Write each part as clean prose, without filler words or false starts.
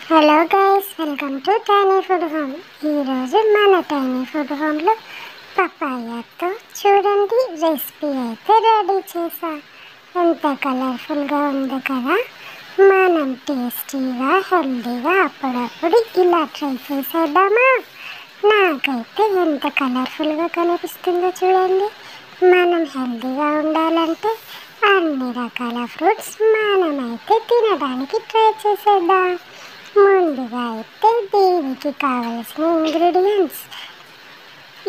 Hello guys, welcome to tiny food home. ఈరోజు మన tiny food హోమ్లో పపాయాతో చూడండి రెసిపీ అయితే రెడీ చేసా. ఎంత కలర్ఫుల్గా ఉంది కదా. మనం టేస్టీగా హెల్తీగా అప్పుడప్పుడు ఇలా ట్రై చేసేద్దామా. నాకైతే ఎంత కలర్ఫుల్గా కనిపిస్తుందో చూడండి. మనం హెల్తీగా ఉండాలంటే అన్ని రకాల ఫ్రూట్స్ మనమైతే తినడానికి ట్రై చేసేద్దాం. ముందుగా అయితే దీనికి కావలసిన ఇంగ్రీడియంట్స్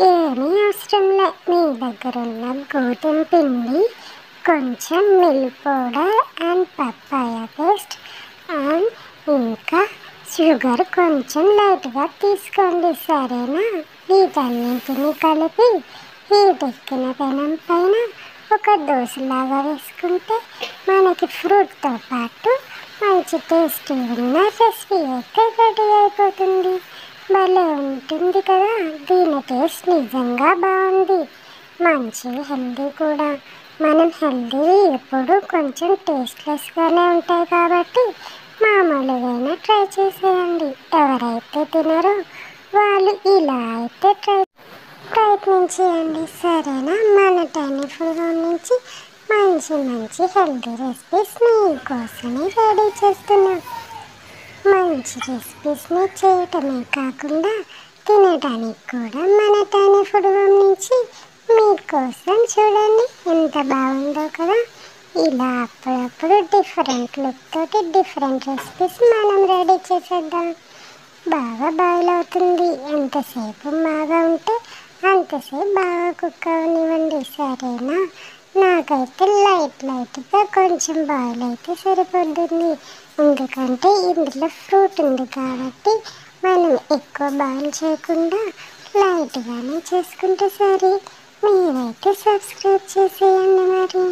ఏమీ అవసరం లే. మీ దగ్గర ఉన్న గోధుమ పిండి, కొంచెం milk powder and papaya paste and ఇంకా షుగర్ కొంచెం లైట్గా తీసుకోండి, సరేనా. వీటన్నింటినీ కలిపి హీట్ ఎక్కిన పెనం పైన ఒక దోశలాగా వేసుకుంటే మనకి ఫ్రూట్తో పాటు మంచి టేస్ట్ ఉన్న రెసిపీ అయితే రెడీ అయిపోతుంది. భలే ఉంటుంది కదా. దీని టేస్ట్ నిజంగా బాగుంది. మంచి హెల్దీ కూడా. మనం హెల్దీ ఎప్పుడు కొంచెం టేస్ట్లెస్గానే ఉంటాయి కాబట్టి మామూలుగా ట్రై చేసేయండి. ఎవరైతే తినరో వాళ్ళు ఇలా అయితే ప్రయత్నించేయండి, సరేనా. మన టైనీ ఫుడ్ హోమ్ నుంచి మంచి హెల్తీ రెసిపీస్ మీకోసమే రెడీ చేస్తున్నాం. మంచి రెసిపీస్ని చేయటమే కాకుండా తినడానికి కూడా మన టైనీ ఫుడ్ హోమ్ నుంచి మీకోసం చూడండి ఎంత బాగుందో కదా. ఇలా అప్పుడప్పుడు డిఫరెంట్ లుక్ తోటి డిఫరెంట్ రెసిపీస్ మనం రెడీ చేసేద్దాం. బాగా బాయిల్ అవుతుంది. ఎంతసేపు బాగా ఉంటే అంతసేపు బాగా కుక్ అవనివ్వండి, సరేనా. నాకైతే లైట్గా కొంచెం బాయిల్ అయితే సరిపోతుంది. ఎందుకంటే ఇందులో ఫ్రూట్ ఉంది కాబట్టి మనం ఎక్కువ బాయిల్ చేయకుండా లైట్గానే చేసుకుంటే సరే. మీరైతే సబ్స్క్రైబ్ చేసేయండి మరి.